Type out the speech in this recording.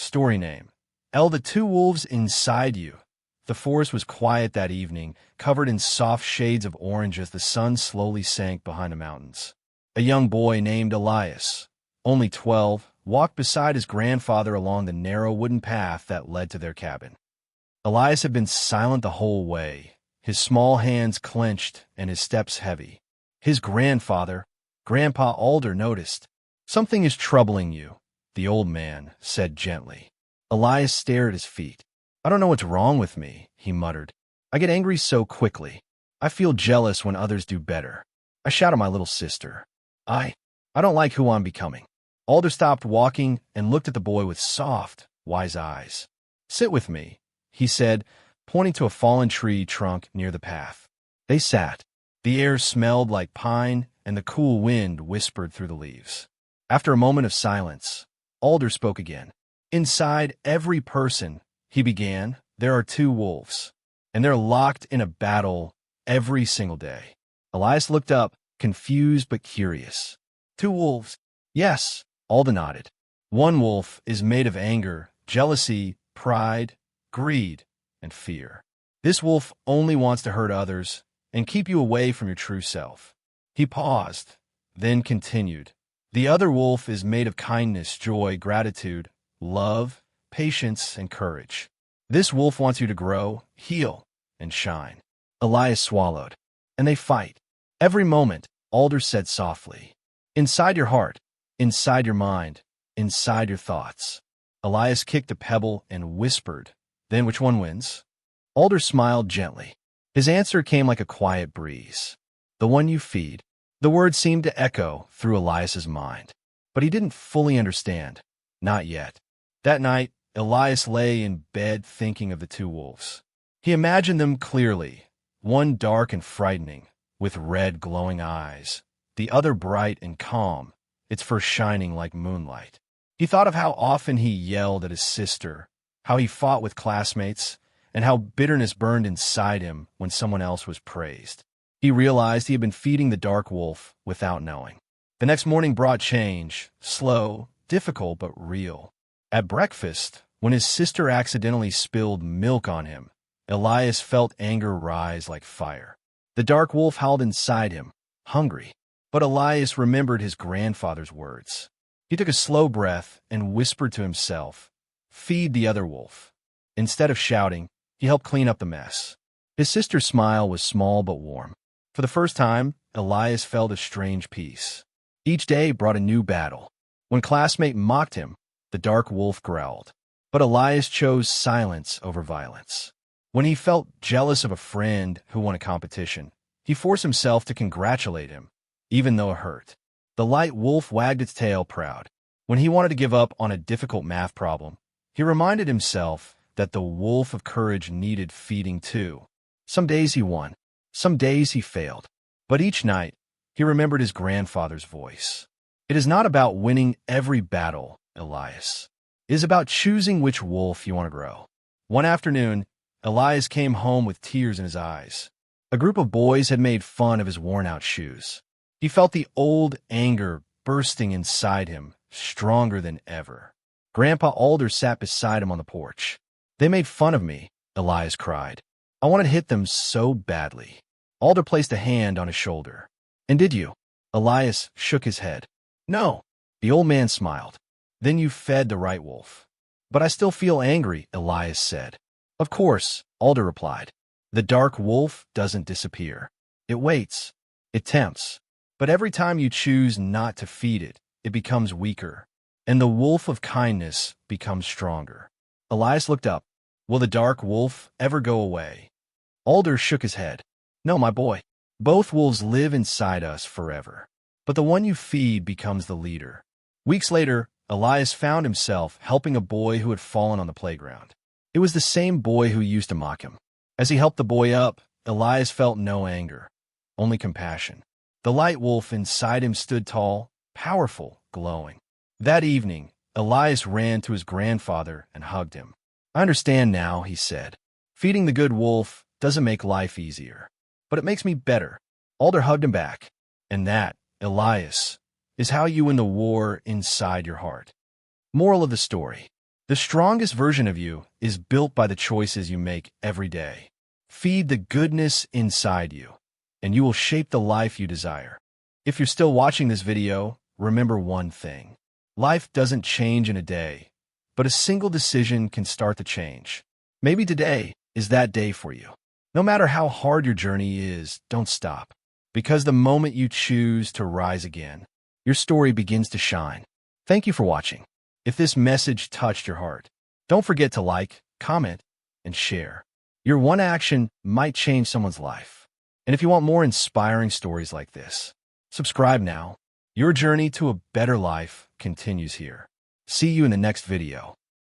Story name: The Two Wolves Inside You. The forest was quiet that evening, covered in soft shades of orange as the sun slowly sank behind the mountains. A young boy named Elias, only 12, walked beside his grandfather along the narrow wooden path that led to their cabin. Elias had been silent the whole way, his small hands clenched and his steps heavy. His grandfather, Grandpa Alder, noticed. "Something is troubling you," the old man said gently. Elias stared at his feet. "I don't know what's wrong with me," he muttered. "I get angry so quickly. I feel jealous when others do better. I shout at my little sister. I don't like who I'm becoming." Alder stopped walking and looked at the boy with soft, wise eyes. "Sit with me," he said, pointing to a fallen tree trunk near the path. They sat. The air smelled like pine, and the cool wind whispered through the leaves. After a moment of silence, Alder spoke again. "Inside every person," he began, "there are two wolves, and they're locked in a battle every single day." Elias looked up, confused but curious. "Two wolves?" "Yes," Alder nodded. "One wolf is made of anger, jealousy, pride, greed, and fear. This wolf only wants to hurt others and keep you away from your true self." He paused, then continued. "The other wolf is made of kindness, joy, gratitude, love, patience, and courage. This wolf wants you to grow, heal, and shine." Elias swallowed. "And they fight every moment," Alder said softly. "Inside your heart, inside your mind, inside your thoughts." Elias kicked a pebble and whispered, "Then which one wins?" Alder smiled gently. His answer came like a quiet breeze. "The one you feed." The words seemed to echo through Elias's mind, but he didn't fully understand. Not yet. That night, Elias lay in bed thinking of the two wolves. He imagined them clearly, one dark and frightening, with red glowing eyes, the other bright and calm, its fur shining like moonlight. He thought of how often he yelled at his sister, how he fought with classmates, and how bitterness burned inside him when someone else was praised. He realized he had been feeding the dark wolf without knowing. The next morning brought change, slow, difficult, but real. At breakfast, when his sister accidentally spilled milk on him, Elias felt anger rise like fire. The dark wolf howled inside him, hungry. But Elias remembered his grandfather's words. He took a slow breath and whispered to himself, "Feed the other wolf." Instead of shouting, he helped clean up the mess. His sister's smile was small but warm. For the first time, Elias felt a strange peace. Each day brought a new battle. When classmate mocked him, the dark wolf growled. But Elias chose silence over violence. When he felt jealous of a friend who won a competition, he forced himself to congratulate him, even though it hurt. The light wolf wagged its tail proud. When he wanted to give up on a difficult math problem, he reminded himself that the wolf of courage needed feeding too. Some days he won, some days he failed. But each night, he remembered his grandfather's voice. "It is not about winning every battle, Elias. It is about choosing which wolf you want to grow." One afternoon, Elias came home with tears in his eyes. A group of boys had made fun of his worn-out shoes. He felt the old anger bursting inside him, stronger than ever. Grandpa Alder sat beside him on the porch. "They made fun of me," Elias cried. "I wanted to hit them so badly." Alder placed a hand on his shoulder. "And did you?" Elias shook his head. "No." The old man smiled. "Then you fed the right wolf." "But I still feel angry," Elias said. "Of course," Alder replied. "The dark wolf doesn't disappear. It waits. It tempts. But every time you choose not to feed it, it becomes weaker, and the wolf of kindness becomes stronger." Elias looked up. "Will the dark wolf ever go away?" Alder shook his head. "No, my boy. Both wolves live inside us forever. But the one you feed becomes the leader." Weeks later, Elias found himself helping a boy who had fallen on the playground. It was the same boy who used to mock him. As he helped the boy up, Elias felt no anger, only compassion. The light wolf inside him stood tall, powerful, glowing. That evening, Elias ran to his grandfather and hugged him. "I understand now," he said. "Feeding the good wolf doesn't make life easier, but it makes me better." Alder hugged him back. And that, Elias, is how you win the war inside your heart. Moral of the story: The strongest version of you is built by the choices you make every day. Feed the goodness inside you, and you will shape the life you desire. If you're still watching this video, remember one thing. Life doesn't change in a day, but a single decision can start the change. Maybe today is that day for you. No matter how hard your journey is, don't stop. Because the moment you choose to rise again, your story begins to shine. Thank you for watching. If this message touched your heart, don't forget to like, comment, and share. Your one action might change someone's life. And if you want more inspiring stories like this, subscribe now. Your journey to a better life continues here. See you in the next video.